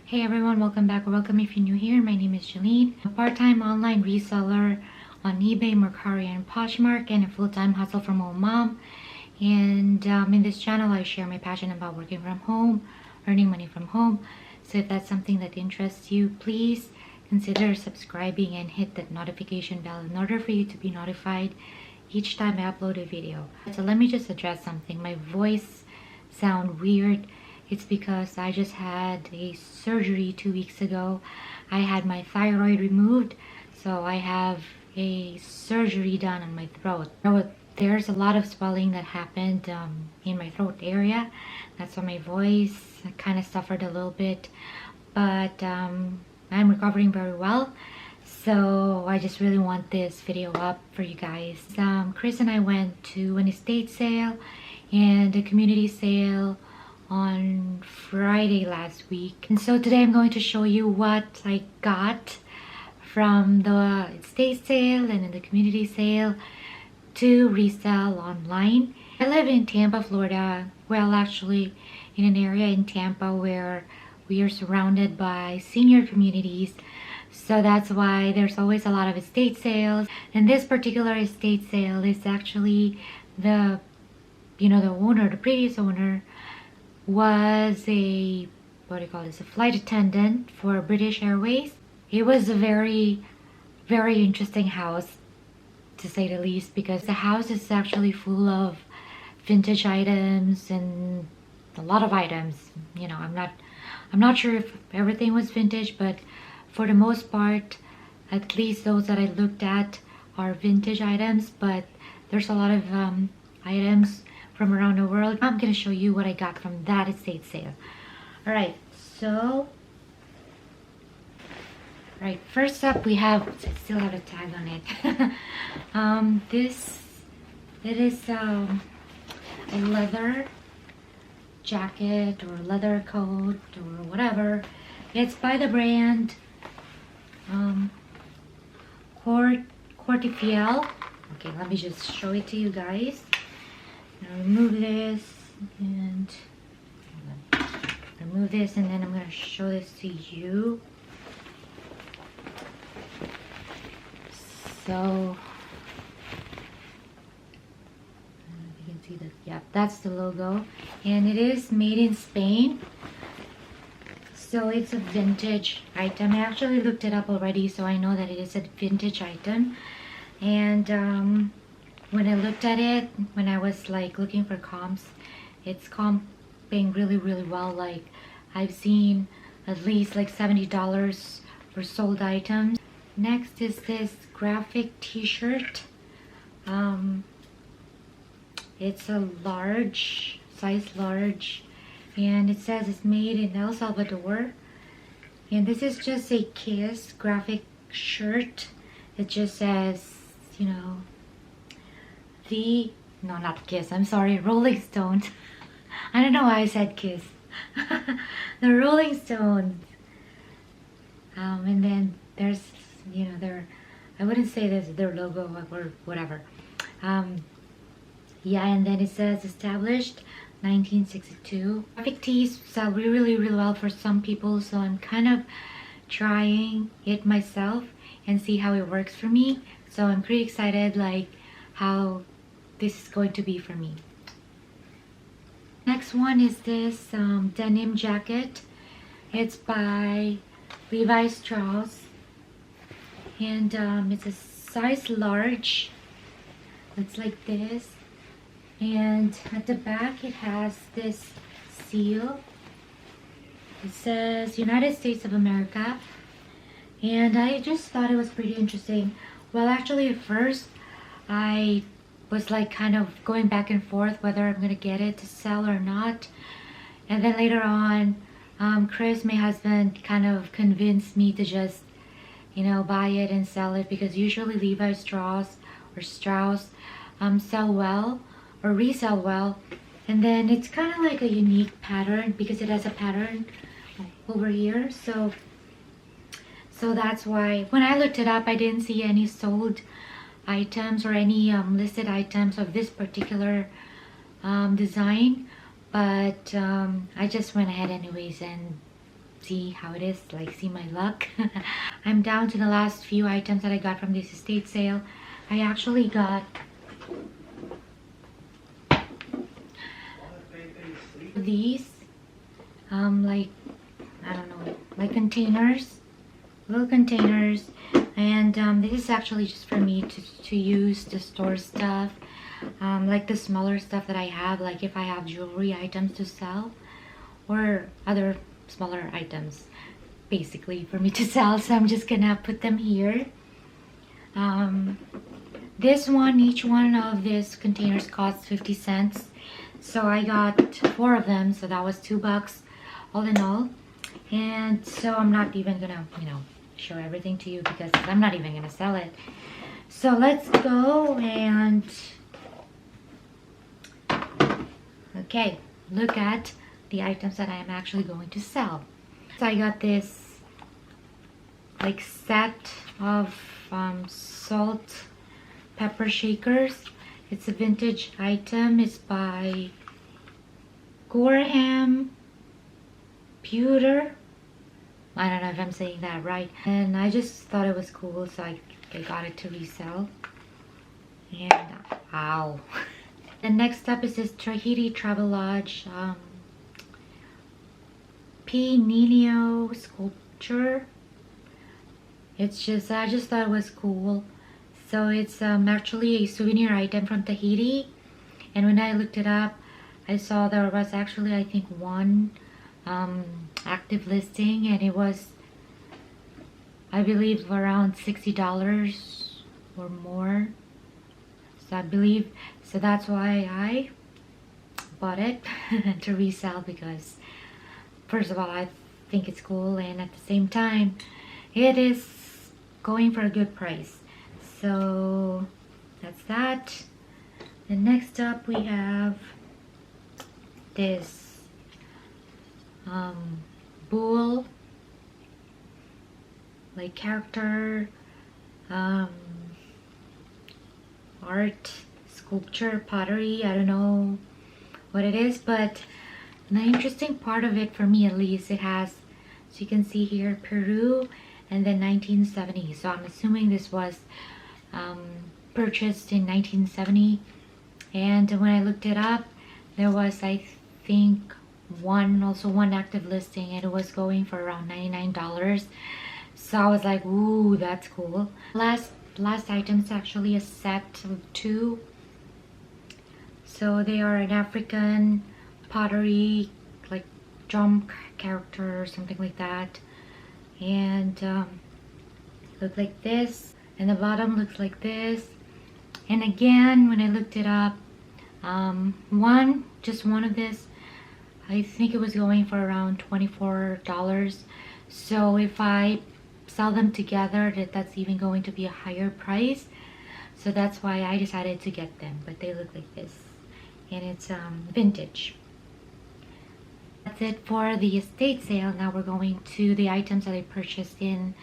Hey everyone, welcome back or welcome if you're new here. My name is Geline, a part-time online reseller on eBay, Mercari and Poshmark, and a full-time hustle from home mom. And in this channel I share my passion about working from home, earning money from home. So if that's something that interests you, please consider subscribing and hit that notification bell in order for you to be notified each time I upload a video. So let me just address something. My voice sounds weird. It's because I just had a surgery 2 weeks ago. I had my thyroid removed, so I have a surgery done on my throat. There's a lot of swelling that happened in my throat area. That's why my voice kind of suffered a little bit, but I'm recovering very well. So I just really want this video up for you guys. Chris and I went to an estate sale and a community sale on Friday last week, and so today I'm going to show you what I got from the estate sale and in the community sale to resell online. I live in Tampa, Florida. Well, actually in an area in Tampa where we are surrounded by senior communities, so that's why there's always a lot of estate sales. And this particular estate sale is actually the previous owner was a flight attendant for British Airways. It was a very interesting house, to say the least, because the house is actually full of vintage items and a lot of items. I'm not sure if everything was vintage, but for the most part, at least those that I looked at are vintage items, but there's a lot of items from around the world. I'm gonna show you what I got from that estate sale. Alright, first up we have, I still have a tag on it. It is a leather jacket or leather coat or whatever. It's by the brand Cortifiel. Okay, let me just show it to you guys. Now remove this and then I'm going to show this to you. So you can see that, yeah, that's the logo, and it is made in Spain. So it's a vintage item. I actually looked it up already, so I know that it is a vintage item. And when I looked at it, when I was like looking for comps, it's comping really well. Like I've seen at least like $70 for sold items. Next is this graphic t-shirt. It's a large, size large, and it says it's made in El Salvador. And this is just a Kiss graphic shirt. It just says, not Kiss, I'm sorry, Rolling Stones. I don't know why I said Kiss. The Rolling Stones. And then there's, I wouldn't say there's their logo or whatever. Yeah, and then it says established 1962. Graphic tees sell really well for some people, so I'm kind of trying it myself and see how it works for me. So I'm pretty excited like how this is going to be for me. Next one is this Denim Jacket. It's by Levi Strauss, and it's a size large. It's like this, and at the back it has this seal. It says United States of America, and I just thought it was pretty interesting. Well, actually at first I was like kind of going back and forth whether I'm gonna get it to sell or not, and then later on Chris, my husband, kind of convinced me to just buy it and sell it, because usually Levi Strauss sell well or resell well, and then it's kind of like a unique pattern because it has a pattern over here. So that's why when I looked it up, I didn't see any sold items or any listed items of this particular design, but I just went ahead anyways and see how it is, like see my luck. I'm down to the last few items that I got from this estate sale. I actually got these like, I don't know, like containers, little containers, and this is actually just for me to use to store stuff, like the smaller stuff that I have, like if I have jewelry items to sell or other smaller items basically for me to sell. So I'm just gonna put them here. This one, each one of these containers costs 50 cents. So I got 4 of them, so that was $2 all in all. And so I'm not even gonna, you know, show everything to you because I'm not even gonna sell it. So let's go and okay, look at the items that I am actually going to sell. So I got this like set of salt pepper shakers. It's a vintage item. It's by Gorham Pewter. I don't know if I'm saying that right. And I just thought it was cool, so I got it to resell. And ow. The next up is this Tahiti Travelodge P. Nino sculpture. It's just, I just thought it was cool. So it's actually a souvenir item from Tahiti. And when I looked it up, I saw there was actually, I think, one active listing, and it was, I believe, around $60 or more. So I believe, so that's why I bought it to resell, because first of all, I think it's cool, and at the same time, it is going for a good price. So that's that. And next up we have this bull like character art, sculpture, pottery. I don't know what it is, but the interesting part of it, for me at least, it has, so you can see here, Peru and then 1970. So I'm assuming this was purchased in 1970. And when I looked it up, there was, I think, one active listing, and it was going for around $99. So I was like, ooh, that's cool. Last item is actually a set of 2. So they are an African pottery, like drum character or something like that. And look like this, and the bottom looks like this. And again, when I looked it up, just one of this, I think it was going for around $24. So if I sell them together, that's even going to be a higher price. So that's why I decided to get them. But they look like this, and it's vintage. That's it for the estate sale. Now we're going to the items that I purchased in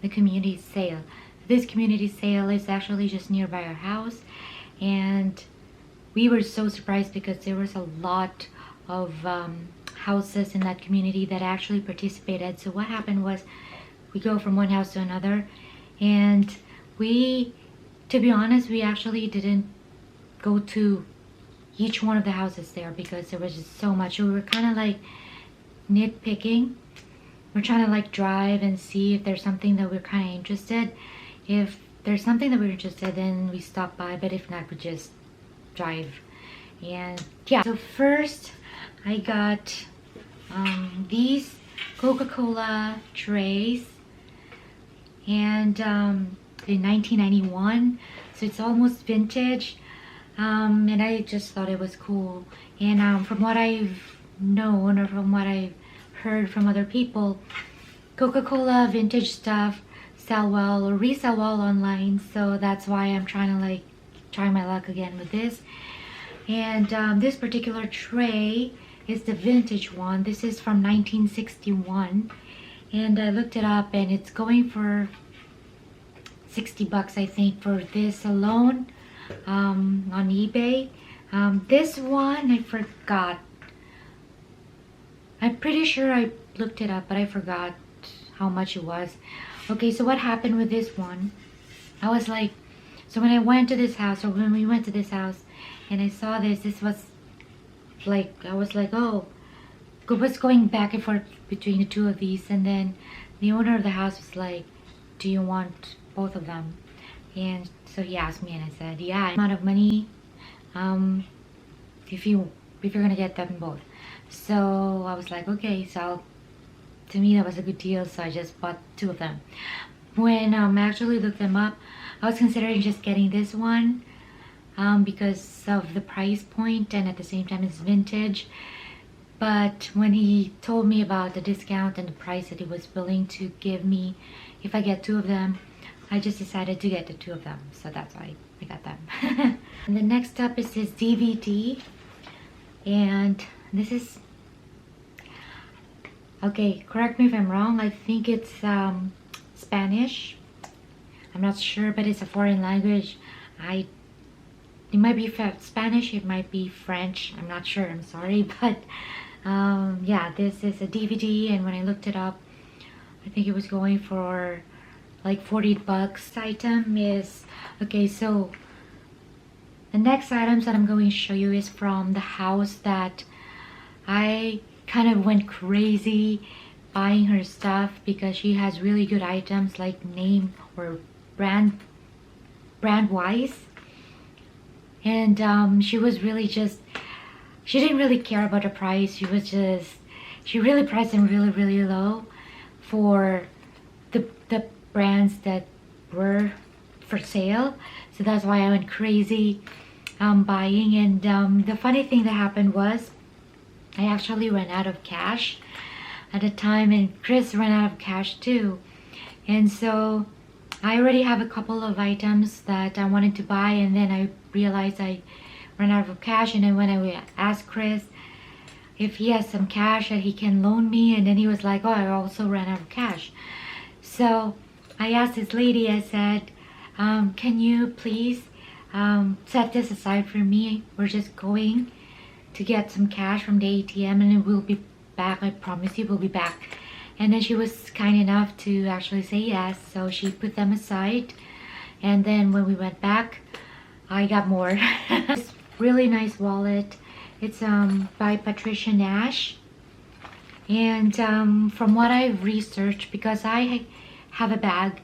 the community sale. This community sale is actually just nearby our house, and we were so surprised because there was a lot of houses in that community that actually participated. So what happened was, we go from one house to another, and to be honest, we actually didn't go to each one of the houses there because there was just so much. We were kind of like nitpicking. We're trying to like drive and see if there's something that we're kind of interested. If there's something that we're interested in, we stop by, but if not, we just drive. And yeah, so first I got these Coca-Cola trays, and in 1991, so it's almost vintage. And I just thought it was cool. And from what I've known, or from what I've heard from other people, Coca-Cola vintage stuff sell well or resell well online. So that's why I'm trying to like try my luck again with this. And this particular tray is the vintage one. This is from 1961, and I looked it up, and it's going for $60, I think, for this alone. On eBay. This one I forgot. I'm pretty sure I looked it up, but I forgot how much it was. Okay, so what happened with this one, I was like, so when I went to this house, or when we went to this house and I saw this was like, I was like, oh, was going back and forth between the two of these, and then the owner of the house was like, do you want both of them? And so he asked me, and I said, yeah, amount of money, if you're gonna get them both. So I was like, okay. So to me that was a good deal, so I just bought two of them. When I actually looked them up, I was considering just getting this one because of the price point, and at the same time it's vintage. But when he told me about the discount and the price that he was willing to give me if I get two of them, I just decided to get the two of them. So that's why I got them. And the next up is this DVD. And this is, okay, correct me if I'm wrong, I think it's Spanish. I'm not sure, but it's a foreign language. It might be Spanish, it might be French, I'm not sure, I'm sorry. But yeah, this is a DVD, and when I looked it up, I think it was going for like 40 bucks. Item is, okay, so the next items that I'm going to show you is from the house that I kind of went crazy buying her stuff, because she has really good items, like name or brand wise. And she was really just, she didn't really care about the price. She was just, she really priced them really low for the brands that were for sale. So that's why I went crazy buying. And the funny thing that happened was I actually ran out of cash at the time, and Chris ran out of cash too. And so I already have a couple of items that I wanted to buy, and then I realized I ran out of cash. And then when I asked Chris if he has some cash that he can loan me, and then he was like, oh, I also ran out of cash. So I asked this lady, I said, can you please set this aside for me? We're just going to get some cash from the ATM, and then we'll be back. I promise you we'll be back. And then she was kind enough to actually say yes, so she put them aside. And then when we went back, I got more. This really nice wallet. It's by Patricia Nash. And from what I've researched, because I have a bag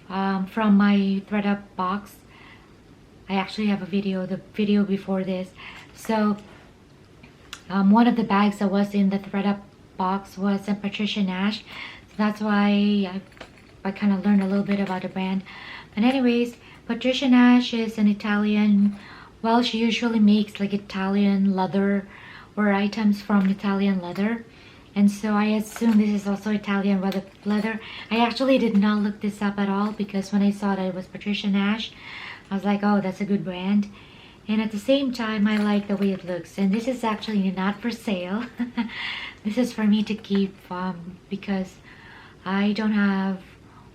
from my ThredUp box. I actually have a video, the video before this. So one of the bags that was in the ThredUp box was a Patricia Nash. So that's why I kind of learned a little bit about the brand. But anyways, Patricia Nash is an Italian, well, she usually makes like Italian leather or items from Italian leather. And so I assume this is also Italian leather. I actually did not look this up at all, because when I saw that it was Patricia Nash, I was like, oh, that's a good brand. And at the same time, I like the way it looks. And this is actually not for sale. This is for me to keep because I don't have,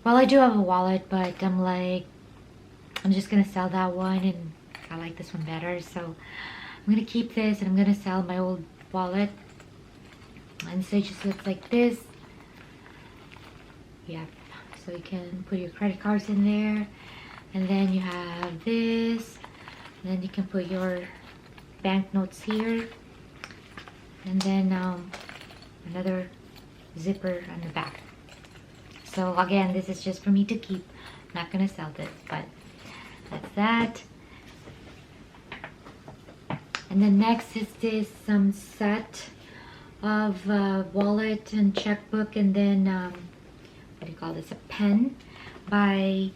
well, I do have a wallet, but I'm like, I'm just gonna sell that one, and I like this one better. So I'm gonna keep this, and I'm gonna sell my old wallet. And so it just looks like this. Yeah, so you can put your credit cards in there, and then you have this, and then you can put your banknotes here, and then another zipper on the back. So again, this is just for me to keep. I'm not gonna sell this, but that's that. And then next is this set of wallet and checkbook, and then what do you call this, a pen by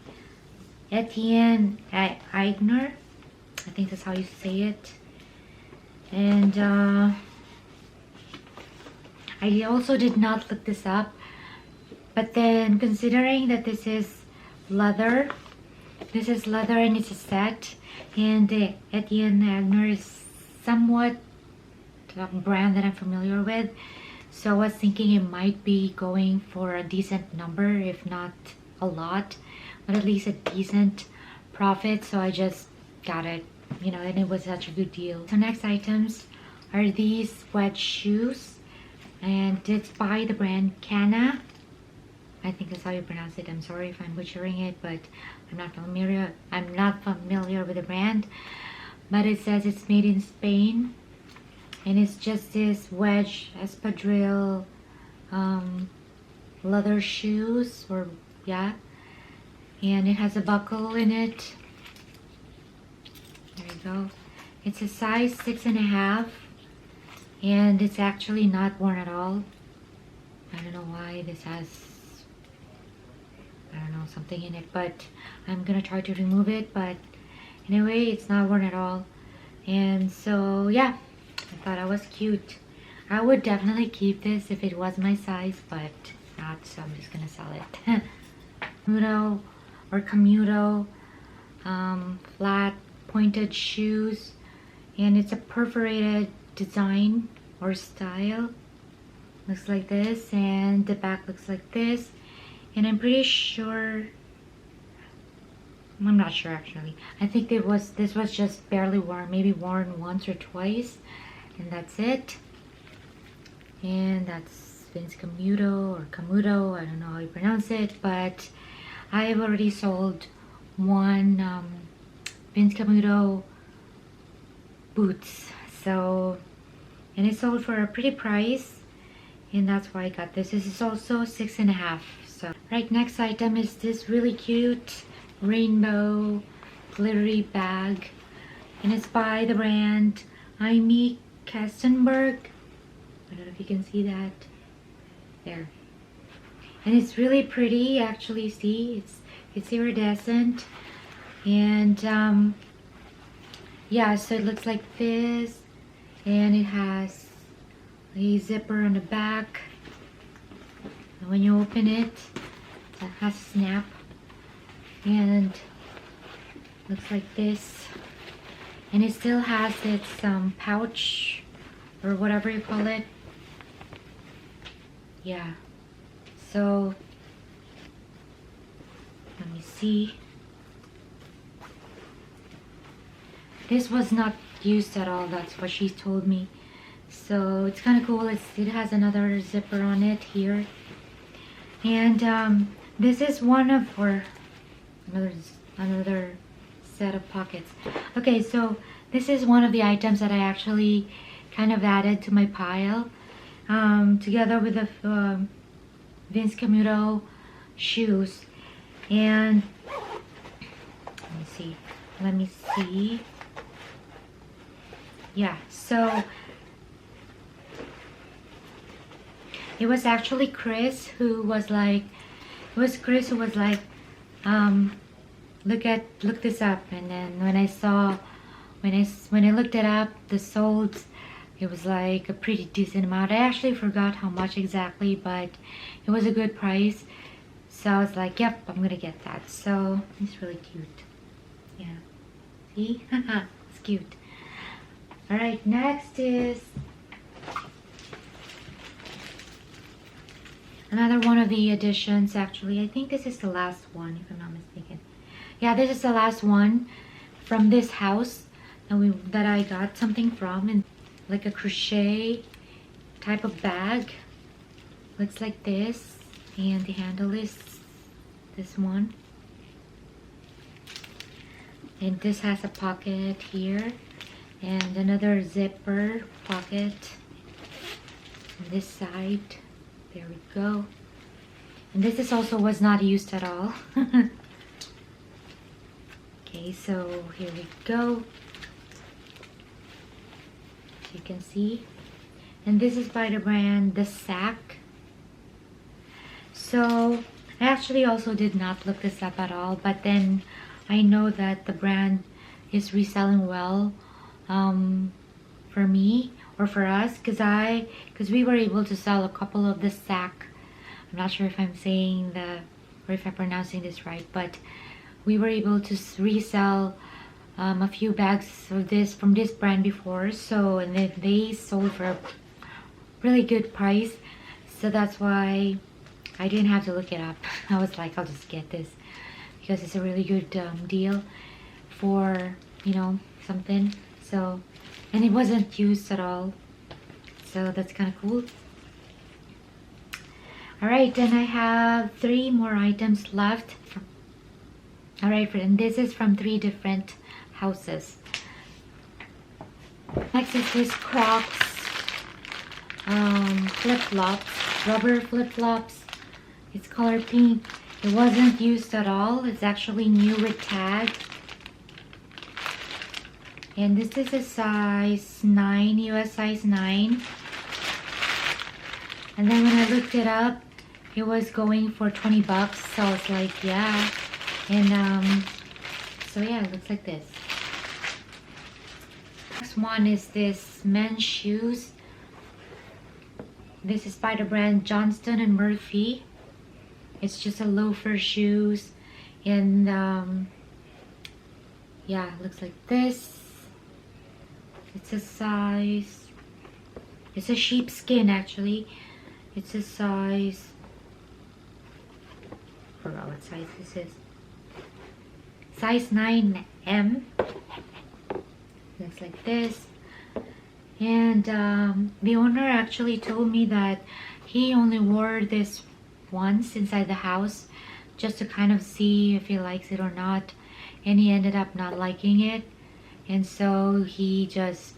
Etienne Eigner. I think that's how you say it. And I also did not look this up, but then considering that this is leather and it's a set, and Etienne Eigner is somewhat a brand that I'm familiar with, so I was thinking it might be going for a decent number, if not a lot, but at least a decent profit. So I just got it, you know, and it was such a good deal. So next items are these wedge shoes and it's by the brand Cana. I think that's how you pronounce it. I'm sorry if I'm butchering it, but I'm not familiar with the brand. But it says it's made in Spain, and it's just this wedge espadrille leather shoes, or yeah, and it has a buckle in it. There you go. It's a size 6.5, and it's actually not worn at all. I don't know why this has, I don't know, something in it, but I'm gonna try to remove it. But anyway, it's not worn at all. And so yeah, I thought it was cute. I would definitely keep this if it was my size, but not, so I'm just gonna sell it. Camuto or Camuto flat pointed shoes, and it's a perforated design or style. Looks like this, and the back looks like this. And I'm pretty sure, I'm not sure actually. I think this was just barely worn, maybe worn once or twice, and that's it. And that's Vince Camuto or Camuto, I don't know how you pronounce it, but I have already sold one Vince Camuto boots. So, and it sold for a pretty price, and that's why I got this. This is also 6.5. So, right, next item is this really cute rainbow glittery bag, and it's by the brand Amy Kastenberg. I don't know if you can see that there, and it's really pretty actually. See, it's iridescent, and yeah, so it looks like this, and it has a zipper on the back, and when you open it, it has a snap, and looks like this, and it still has its pouch or whatever you call it. Yeah, so let me see. This was not used at all, that's what she told me. So it's kind of cool. It has another zipper on it here, and this is one of, or another set of pockets. Okay, so this is one of the items that I actually kind of added to my pile, together with the Vince Camuto shoes. And let me see. Yeah, so it was actually Chris who was like, look this up. And then when I looked it up, the sold, it was like a pretty decent amount. I actually forgot how much exactly, but it was a good price. So I was like, yep, I'm gonna get that. So it's really cute. Yeah, see? It's cute. All right, next is another one of the editions. Actually, I think this is the last one, if I'm not mistaken. Yeah, this is the last one from this house that I got something from, and like a crochet type of bag. Looks like this, and the handle is this one, and this has a pocket here and another zipper pocket on this side. There we go. And this was not used at all. Okay, so here we go. As you can see, and this is by the brand The Sack. So I actually also did not look this up at all, but then I know that the brand is reselling well for me, or for us, because we were able to sell a couple of The Sack. I'm not sure if I'm saying or if I'm pronouncing this right, but we were able to resell a few bags of this from this brand before. So, and then they sold for a really good price, so that's why I didn't have to look it up. I was like, I'll just get this because it's a really good deal for, you know, something. So, and it wasn't used at all, so that's kind of cool. Alright, and I have 3 more items left. Alright, and this is from 3 different houses. Next is this Crocs flip-flops, rubber flip-flops. It's color pink. It wasn't used at all. It's actually new with tag. And this is a size 9, US size 9. And then when I looked it up, it was going for 20 bucks. So I was like, yeah. And so yeah, it looks like this. Next one is this men's shoes. This is by the brand Johnston and Murphy. It's just a loafer shoes. And yeah, it looks like this. It's a size, it's a sheepskin actually. It's a size, I forgot what size this is. Size 9M. Looks like this. And the owner actually told me that he only wore this once inside the house just to kind of see if he likes it or not, and he ended up not liking it, and so he just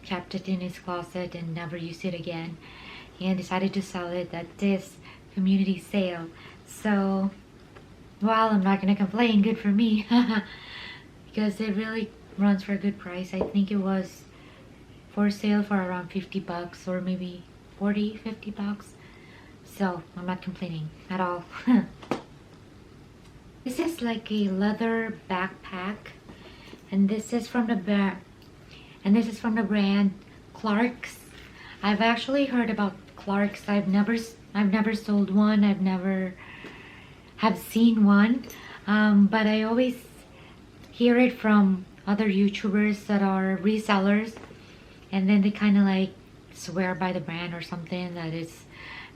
kept it in his closet and never used it again, and decided to sell it at this community sale. So, well, I'm not gonna complain, good for me. Because it really runs for a good price. I think it was for sale for around 50 bucks or maybe 40, 50 bucks. So I'm not complaining at all. This is like a leather backpack, and this is from the brand Clarks. I've actually heard about Clarks. I've never sold one. I've never have seen one, but I always hear it from other YouTubers that are resellers, and then they kind of like swear by the brand or something that it's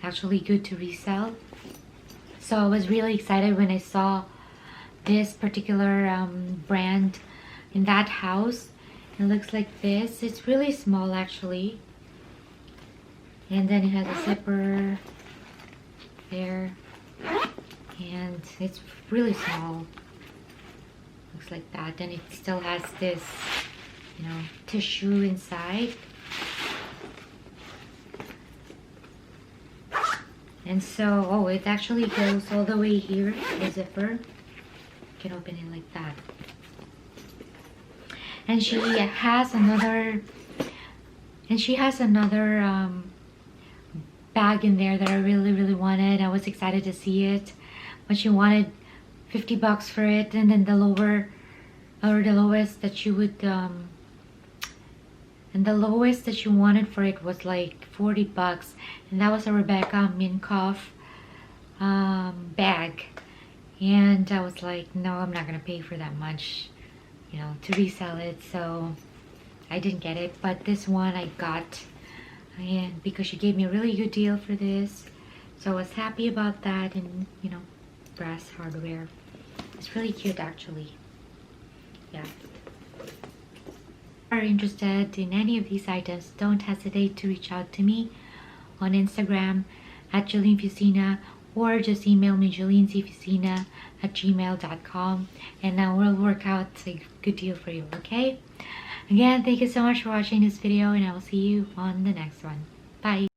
actually good to resell. So I was really excited when I saw this particular brand in that house. It looks like this. It's really small actually, and then it has a zipper there, and it's really small. Looks like that. And it still has this, you know, tissue inside. And so, oh, it actually goes all the way here, the zipper. You can open it like that. And she has another, bag in there that I really wanted. I was excited to see it, but she wanted 50 bucks for it, and then the lowest that she would and the lowest that she wanted for it was like 40 bucks, and that was a Rebecca Minkoff bag. And I was like, no, I'm not gonna pay for that much, you know, to resell it. So I didn't get it, but this one I got, and because she gave me a really good deal for this, so I was happy about that. And you know, brass hardware, it's really cute actually. Yeah. If you are interested in any of these items, don't hesitate to reach out to me on Instagram at Geline Fusina, or just email me gelinefusina@gmail.com, and I will work out a good deal for you. Okay, again, thank you so much for watching this video, and I will see you on the next one. Bye.